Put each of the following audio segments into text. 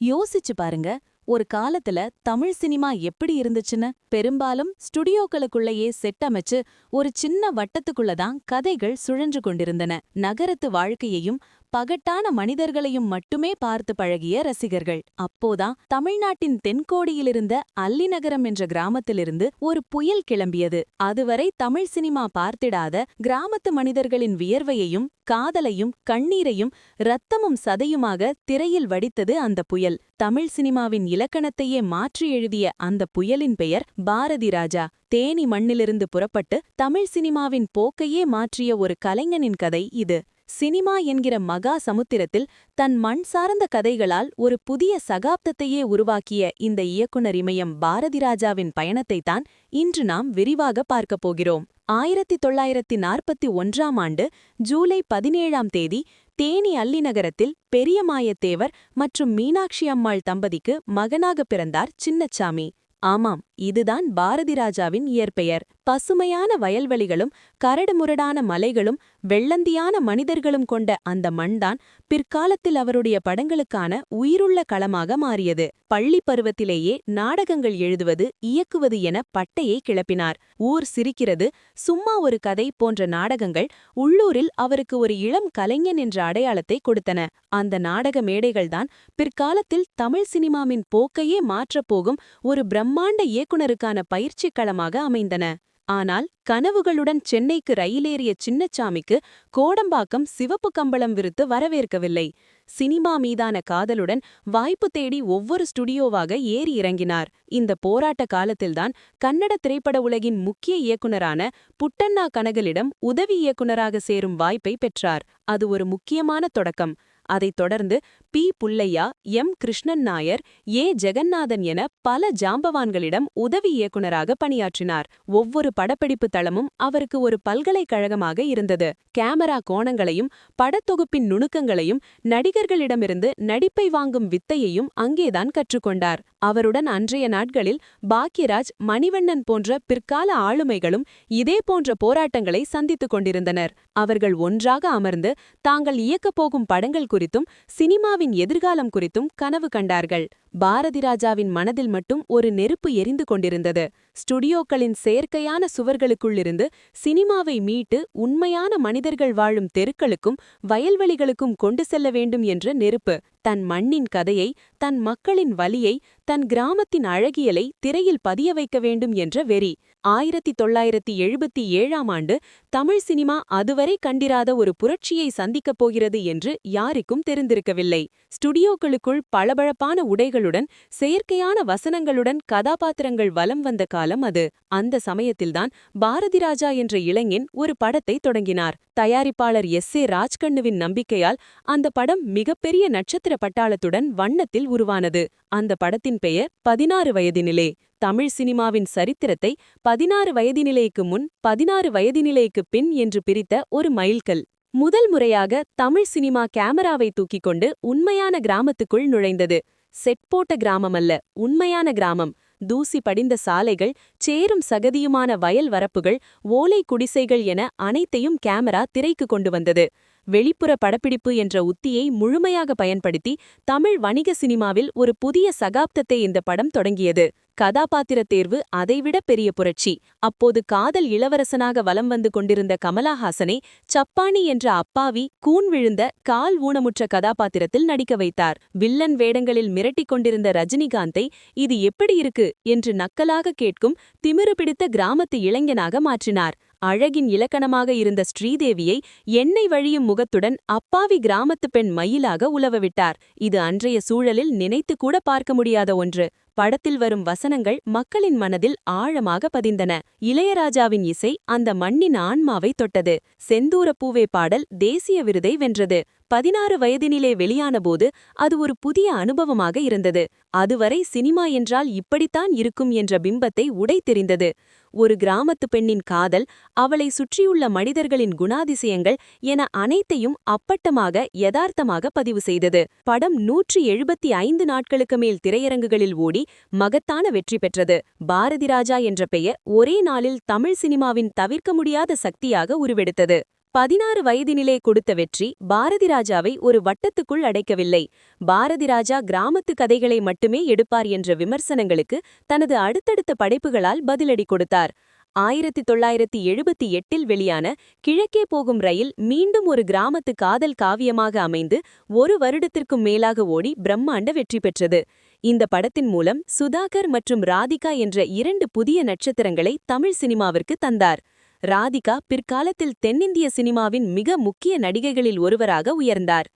யோசிச்சு பாருங்க, ஒரு காலத்துல தமிழ் சினிமா எப்படி இருந்துச்சுன்னு. பெரும்பாலும் ஸ்டுடியோக்களுக்குள்ளேயே செட் அமைச்சு ஒரு சின்ன வட்டத்துக்குள்ள தான் கதைகள் சுழன்று கொண்டிருந்தன. நகரத்து வாழ்க்கையையும் பகட்டான மனிதர்களையும் மட்டுமே பார்த்து பழகிய ரசிகர்கள். அப்போதான் தமிழ்நாட்டின் தென்கோடியிலிருந்த அல்லிநகரம் என்ற கிராமத்திலிருந்து ஒரு புயல் கிளம்பியது. அதுவரை தமிழ் சினிமா பார்த்திடாத கிராமத்து மனிதர்களின் வியர்வையையும் காதலையும் கண்ணீரையும் இரத்தமும் சதையுமாக திரையில் வடித்தது அந்த புயல். தமிழ் சினிமாவின் இலக்கணத்தையே மாற்றி எழுதிய அந்த புயலின் பெயர் பாரதி ராஜா. தேனி மண்ணிலிருந்து புறப்பட்டு தமிழ் சினிமாவின் போக்கையே மாற்றிய ஒரு கலைஞனின் கதை இது. சினிமா என்கிற மகா சமுத்திரத்தில் தன் மண் சார்ந்த கதைகளால் ஒரு புதிய சகாப்தத்தையே உருவாக்கிய இந்த இயக்குனர் இமயம் பாரதிராஜாவின் பயணத்தைத்தான் இன்று நாம் விரிவாக பார்க்கப் போகிறோம். 1941ஆம் ஆண்டு ஜூலை 17ஆம் தேதி தேனி அல்லிநகரத்தில் பெரியமாயத்தேவர் மற்றும் மீனாட்சி அம்மாள் தம்பதிக்கு மகனாக பிறந்தார் சின்னச்சாமி. ஆமாம், இதுதான் பாரதிராஜாவின் இயற்பெயர். பசுமையான வயல்வெளிகளும் கரடுமுரடான மலைகளும் வெள்ளந்தியான மனிதர்களும் கொண்ட அந்த மண்தான் பிற்காலத்தில் அவருடைய படங்களுக்கான உயிருள்ள களமாக மாறியது. பள்ளி பருவத்திலேயே நாடகங்கள் எழுதுவது இயக்குவது என பட்டையை கிளப்பினார். ஊர் சிரிக்கிறது, சும்மா ஒரு கதை போன்ற நாடகங்கள் உள்ளூரில் அவருக்கு ஒரு இளம் கலைஞன் என்ற அடையாளத்தை கொடுத்தன. அந்த நாடக மேடைகள்தான் பிற்காலத்தில் தமிழ் சினிமாவின் போக்கையே மாற்றப்போகும் ஒரு பிரம்மாண்ட இயக்குனருக்கான பயிற்சிக் களமாக அமைந்தன. ஆனால் கனவுகளுடன் சென்னைக்கு ரயிலேறிய சின்னச்சாமிக்கு கோடம்பாக்கம் சிவப்பு கம்பளம் விரித்து வரவேற்கவில்லை. சினிமா மீதான காதலுடன் வாய்ப்பு தேடி ஒவ்வொரு ஸ்டுடியோவாக ஏறி இறங்கினார். இந்த போராட்ட காலத்தில்தான் கன்னட திரைப்பட உலகின் முக்கிய இயக்குனரான புட்டண்ணா கனகலிடம் உதவி இயக்குனராக சேரும் வாய்ப்பை பெற்றார். அது ஒரு முக்கியமான தொடக்கம். அதைத் தொடர்ந்து பி. புல்லையா, எம். கிருஷ்ணன் நாயர், ஏ. ஜெகநாதன் என பல ஜாம்பவான்களிடம் உதவி இயக்குனராக பணியாற்றினார். ஒவ்வொரு படப்பிடிப்பு தளமும் அவருக்கு ஒரு பல்கலைக்கழகமாக இருந்தது. கேமரா கோணங்களையும் படத்தொகுப்பின் நுணுக்கங்களையும் நடிகர்களிடமிருந்து நடிப்பை வாங்கும் வித்தையையும் அங்கேதான் கற்றுக்கொண்டார். அவருடன் அன்றைய நாட்களில் பாக்யராஜ், மணிவண்ணன் போன்ற பிற்கால ஆளுமைகளும் இதே போன்ற போராட்டங்களை சந்தித்துக் கொண்டிருந்தனர். அவர்கள் ஒன்றாக அமர்ந்து தாங்கள் இயக்கப் போகும் படங்கள் குறித்தும் சினிமாவின் எதிர்காலம் குறித்தும் கனவு கண்டார்கள். பாரதிராஜாவின் மனதில் மட்டும் ஒரு நெருப்பு எரிந்து கொண்டிருந்தது. ஸ்டுடியோக்களின் செயற்கையான சுவர்களுக்குள்ளிருந்து சினிமாவை மீட்டு உண்மையான மனிதர்கள் வாழும் தெருக்களுக்கும் வயல்வெளிகளுக்கும் கொண்டு செல்ல வேண்டும் என்ற நெருப்பு. தன் மண்ணின் கதையை, தன் மக்களின் வலியை, தன் கிராமத்தின் அழகியலை திரையில் பதிய வைக்க வேண்டும் என்ற வெறி. 1977ஆம் ஆண்டு தமிழ் சினிமா அதுவரை கண்டிராத ஒரு புரட்சியை சந்திக்கப் போகிறது என்று யாருக்கும் தெரிந்திருக்கவில்லை. ஸ்டுடியோக்களுக்குள் பளபளப்பான உடைகளுடன் செயற்கையான வசனங்களுடன் கதாபாத்திரங்கள் வலம் வந்த காலம் அது. அந்த சமயத்தில்தான் பாரதிராஜா என்ற இளைஞன் ஒரு படத்தை தொடங்கினார். தயாரிப்பாளர் எஸ். ஏ. ராஜ்கண்ணுவின் நம்பிக்கையால் அந்த படம் மிகப்பெரிய நட்சத்திர பட்டாளத்துடன் வண்ணத்தில் உருவானது. அந்த படத்தின் பெயர் 16 வயதினிலே. தமிழ் சினிமாவின் சரித்திரத்தை 16 வயதினிலேக்கு முன் 16 வயதினிலேக்கு பின் என்று பிரித்த ஒரு மைல்கல். முதல் முறையாக தமிழ் சினிமா கேமராவை தூக்கிக் கொண்டு உண்மையான கிராமத்துக்குள் நுழைந்தது. செட் போட்ட கிராமமல்ல, உண்மையான கிராமம். தூசி படிந்த சாலைகள், சேரும் சகதியுமான வயல் வரப்புகள், ஓலை குடிசைகள் என அனைத்தையும் கேமரா திரைக்கு கொண்டு வந்தது. வெளிப்புற படப்பிடிப்பு என்ற உத்தியை முழுமையாக பயன்படுத்தி தமிழ் வணிக சினிமாவில் ஒரு புதிய சகாப்தத்தை இந்த படம் தொடங்கியது. கதாபாத்திர தேர்வு அதைவிட பெரிய புரட்சி. அப்போது காதல் இளவரசனாக வலம் வந்து கொண்டிருந்த கமலஹாசனை சப்பானி என்ற அப்பாவி, கூன் விழுந்த, கால் ஊனமுற்ற கதாபாத்திரத்தில் நடிக்க வைத்தார். வில்லன் வேடங்களில் மிரட்டிக் கொண்டிருந்த ரஜினிகாந்தை இது எப்படி இருக்கு என்று நக்கலாக கேட்கும் திமிரு பிடித்த கிராமத்து இளைஞனாக மாற்றினார். அழகின் இலக்கணமாக இருந்த ஸ்ரீதேவியை எண்ணெய் வழியும் முகத்துடன் அப்பாவி கிராமத்து பெண் மயிலாக உலவவிட்டார். இது அன்றைய சூழலில் நினைத்து கூட பார்க்க முடியாத ஒன்று. படத்தில் வரும் வசனங்கள் மக்களின் மனதில் ஆழமாக பதிந்தன. இளையராஜாவின் இசை அந்த மண்ணின் ஆன்மாவை தொட்டது. செந்தூரப்பூவே பாடல் தேசிய விருதை வென்றது. 16 வயதினிலே வெளியானபோது அது ஒரு புதிய அனுபவமாக இருந்தது. அதுவரை சினிமா என்றால் இப்படித்தான் இருக்கும் என்ற பிம்பத்தை உடைத்தெறிந்தது. ஒரு கிராமத்து பெண்ணின் காதல், அவளை சுற்றியுள்ள மனிதர்களின் குணாதிசயங்கள் என அனைத்தையும் அப்பட்டமாக யதார்த்தமாக பதிவு செய்தது. படம் 175 நாட்களுக்கு மேல் திரையரங்குகளில் ஓடி மகத்தான வெற்றி பெற்றது. பாரதிராஜா என்ற பெயர் ஒரே நாளில் தமிழ் சினிமாவின் தவிர்க்க முடியாத சக்தியாக உருவெடுத்தது. 16 வயதினிலே கொடுத்த வெற்றி பாரதிராஜாவை ஒரு வட்டத்துக்குள் அடைக்கவில்லை. பாரதிராஜா கிராமத்து கதைகளை மட்டுமே எடுப்பார் என்ற விமர்சனங்களுக்கு தனது அடுத்தடுத்த படைப்புகளால் பதிலடி கொடுத்தார். 1978இல் வெளியான கிழக்கே போகும் ரயில் மீண்டும் ஒரு கிராமத்து காதல் காவியமாக அமைந்து 1 வருடத்திற்கும் மேலாக ஓடி பிரம்மாண்ட வெற்றி பெற்றது. இந்த படத்தின் மூலம் சுதாகர் மற்றும் ராதிகா என்ற 2 புதிய நட்சத்திரங்களை தமிழ் சினிமாவிற்கு தந்தார். ராதிகா பிற்காலத்தில் தென்னிந்திய சினிமாவின் மிக முக்கிய நடிகைகளில் ஒருவராக உயர்ந்தார்.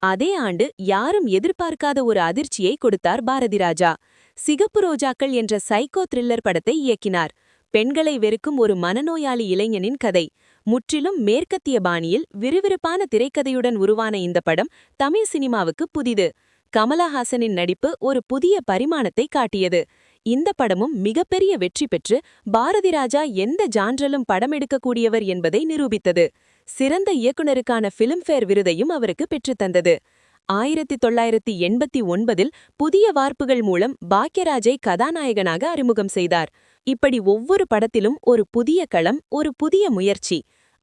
அதே ஆண்டு யாரும் எதிர்பார்க்காத ஒரு அதிர்ச்சியை கொடுத்தார் பாரதிராஜா. சிகப்பு ரோஜாக்கள் என்ற சைக்கோ த்ரில்லர் படத்தை இயக்கினார். பெண்களை வெறுக்கும் ஒரு மனநோயாளி இளைஞனின் கதை. முற்றிலும் மேற்கத்திய பாணியில் விறுவிறுப்பான திரைக்கதையுடன் உருவான இந்த படம் தமிழ் சினிமாவுக்கு புதிது. கமலஹாசனின் நடிப்பு ஒரு புதிய பரிமாணத்தை காட்டியது. இந்த படமும் மிகப்பெரிய வெற்றி பெற்று பாரதிராஜா எந்த ஜான்றிலும் படமெடுக்கக்கூடியவர் என்பதை நிரூபித்தது. சிறந்த இயக்குனருக்கான பிலிம்பேர் விருதையும் அவருக்கு பெற்றுத்தந்தது. 1989இல் புதிய வார்ப்புகள் மூலம் பாக்யராஜை கதாநாயகனாக அறிமுகம் செய்தார். இப்படி ஒவ்வொரு படத்திலும் ஒரு புதிய களம், ஒரு புதிய முயற்சி.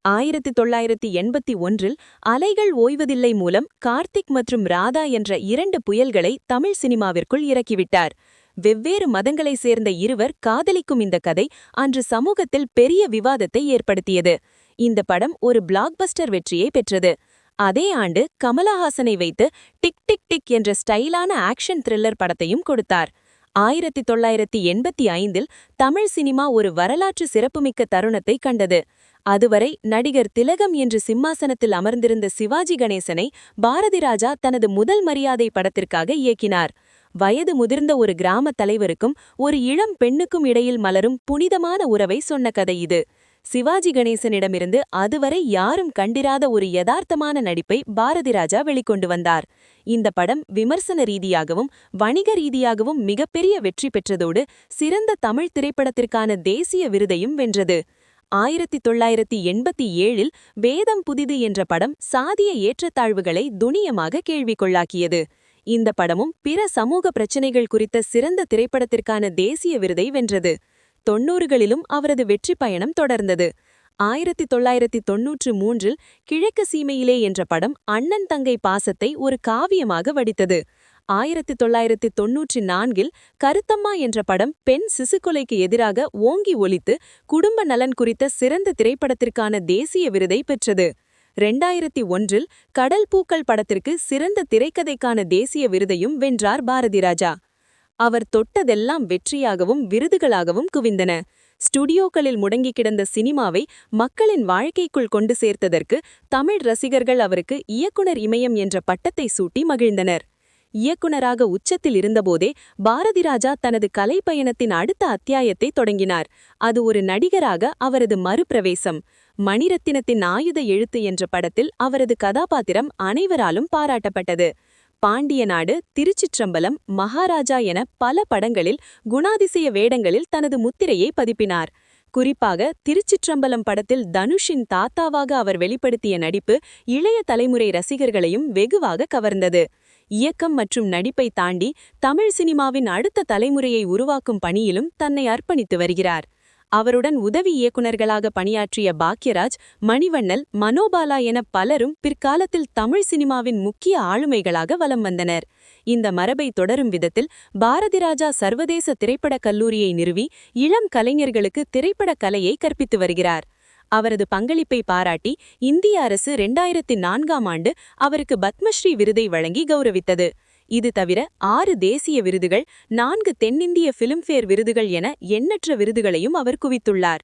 1981இல் அலைகள் ஓய்வதில்லை மூலம் கார்த்திக் மற்றும் ராதா என்ற 2 புயல்களை தமிழ் சினிமாவிற்குள் இறக்கிவிட்டார். வெவ்வேறு மதங்களைச் சேர்ந்த இருவர் காதலிக்கும் இந்த கதை அன்று சமூகத்தில் பெரிய விவாதத்தை ஏற்படுத்தியது. இந்த படம் ஒரு பிளாக்பஸ்டர் வெற்றியை பெற்றது. அதே ஆண்டு கமலஹாசனை வைத்து டிக் டிக் டிக் என்ற ஸ்டைலான ஆக்ஷன் த்ரில்லர் படத்தையும் கொடுத்தார். 1985இல் தமிழ் சினிமா ஒரு வரலாற்று சிறப்புமிக்க தருணத்தை கண்டது. அதுவரை நடிகர் திலகம் என்று சிம்மாசனத்தில் அமர்ந்திருந்த சிவாஜி கணேசனை பாரதிராஜா தனது முதல் மரியாதை படத்திற்காக இயக்கினார். வயது முதிர்ந்த ஒரு கிராம தலைவருக்கும் ஒரு இளம் பெண்ணுக்கும் இடையில் மலரும் புனிதமான உறவை சொன்ன கதை இது. சிவாஜி கணேசனிடமிருந்து அதுவரை யாரும் கண்டிராத ஒரு யதார்த்தமான நடிப்பை பாரதிராஜா வெளிக்கொண்டு வந்தார். இந்த படம் விமர்சன ரீதியாகவும் வணிக ரீதியாகவும் மிகப்பெரிய வெற்றி பெற்றதோடு சிறந்த தமிழ் திரைப்படத்திற்கான தேசிய விருதையும் வென்றது. 1987இல் வேதம் புதிது என்ற படம் சாதிய ஏற்றத்தாழ்வுகளை துணியமாக கேள்விக்குள்ளாக்கியது. இந்த படமும் பிற சமூக பிரச்சினைகள் குறித்த சிறந்த திரைப்படத்திற்கான தேசிய விருதை வென்றது. 90களிலும் அவரது வெற்றி பயணம் தொடர்ந்தது. 1993இல் கிழக்கு சீமையிலே என்ற படம் அண்ணன் தங்கை பாசத்தை ஒரு காவியமாக வடித்தது. 1994இல் கருத்தம்மா என்ற படம் பெண் சிசுக்கொலைக்கு எதிராக ஓங்கி ஒலித்து குடும்ப நலன் குறித்த சிறந்த திரைப்படத்திற்கான தேசிய விருதை பெற்றது. 2001இல் கடல் பூக்கள் படத்திற்கு சிறந்த திரைக்கதைக்கான தேசிய விருதையும் வென்றார் பாரதிராஜா. அவர் தொட்டதெல்லாம் வெற்றியாகவும் விருதுகளாகவும் குவிந்தன. ஸ்டுடியோக்களில் முடங்கி கிடந்த சினிமாவை மக்களின் வாழ்க்கைக்குள் கொண்டு சேர்த்ததற்கு தமிழ் ரசிகர்கள் அவருக்கு இயக்குனர் இமயம் என்ற பட்டத்தை சூட்டி மகிழ்ந்தனர். இயக்குனராக உச்சத்தில் இருந்தபோதே பாரதிராஜா தனது கலைப்பயணத்தின் அடுத்த அத்தியாயத்தை தொடங்கினார். அது ஒரு நடிகராக அவரது மறுபிரவேசம். மணிரத்தினத்தின் ஆயுத எழுத்து என்ற படத்தில் அவரது கதாபாத்திரம் அனைவராலும் பாராட்டப்பட்டது. பாண்டிய நாடு, திருச்சிற்றம்பலம், மகாராஜா என பல படங்களில் குணாதிசய வேடங்களில் தனது முத்திரையை பதிப்பினார். குறிப்பாக திருச்சிற்றம்பலம் படத்தில் தனுஷின் தாத்தாவாக அவர் வெளிப்படுத்திய நடிப்பு இளைய தலைமுறை ரசிகர்களையும் வெகுவாக கவர்ந்தது. இயக்கம் மற்றும் நடிப்பை தாண்டி தமிழ் சினிமாவின் அடுத்த தலைமுறையை உருவாக்கும் பணியிலும் தன்னை அர்ப்பணித்து வருகிறார். அவருடன் உதவி இயக்குனர்களாக பணியாற்றிய பாக்யராஜ், மணிவண்ணல், மனோபாலா என பலரும் பிற்காலத்தில் தமிழ் சினிமாவின் முக்கிய ஆளுமைகளாக வலம் வந்தனர். இந்த மரபை தொடரும் விதத்தில் பாரதிராஜா சர்வதேச திரைப்படக் கல்லூரியை நிறுவி இளம் கலைஞர்களுக்கு திரைப்படக் கலையை கற்பித்து வருகிறார். அவரது பங்களிப்பை பாராட்டி இந்திய அரசு 2004ஆம் ஆண்டு அவருக்கு பத்மஸ்ரீ விருதை வழங்கி கௌரவித்தது. இது தவிர 6 தேசிய விருதுகள், 4 தென்னிந்திய பிலிம்பேர் விருதுகள் என எண்ணற்ற விருதுகளையும் அவர் குவித்துள்ளார்.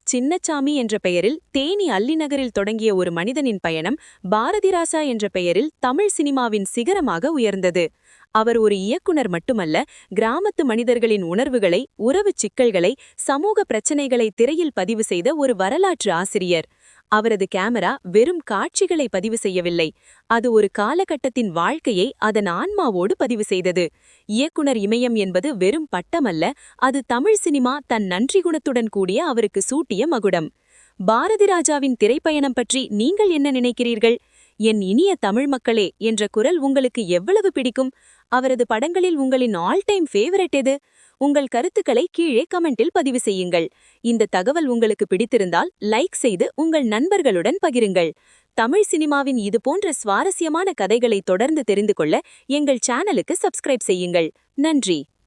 சின்னச்சாமி என்ற பெயரில் தேனி அல்லிநகரில் தொடங்கிய ஒரு மனிதனின் பயணம் பாரதிராஜா என்ற பெயரில் தமிழ் சினிமாவின் சிகரமாக உயர்ந்தது. அவர் ஒரு இயக்குனர் மட்டுமல்ல, கிராமத்து மனிதர்களின் உணர்வுகளை, உறவுச் சிக்கல்களை, சமூக பிரச்சினைகளை திரையில் பதிவு செய்த ஒரு வரலாற்று ஆசிரியர். அவரது கேமரா வெறும் காட்சிகளை பதிவு செய்யவில்லை, அது ஒரு காலகட்டத்தின் வாழ்க்கையை அதன் ஆன்மாவோடு பதிவு செய்தது. இயக்குனர் இமயம் என்பது வெறும் பட்டமல்ல, அது தமிழ் சினிமா தன் நன்றி குணத்துடன் கூடிய அவருக்கு சூட்டிய மகுடம். பாரதிராஜாவின் திரைப்பயணம் பற்றி நீங்கள் என்ன நினைக்கிறீர்கள்? என் இனிய தமிழ் மக்களே என்ற குரல் உங்களுக்கு எவ்வளவு பிடிக்கும்? அவரது படங்களில் உங்களின் ஆல் டைம் ஃபேவரட் எது? உங்கள் கருத்துக்களை கீழே கமெண்டில் பதிவு செய்யுங்கள். இந்த தகவல் உங்களுக்கு பிடித்திருந்தால் லைக் செய்து உங்கள் நண்பர்களுடன் பகிருங்கள். தமிழ் சினிமாவின் இதுபோன்ற சுவாரஸ்யமான கதைகளை தொடர்ந்து தெரிந்து கொள்ள எங்கள் சேனலுக்கு சப்ஸ்கிரைப் செய்யுங்கள். நன்றி.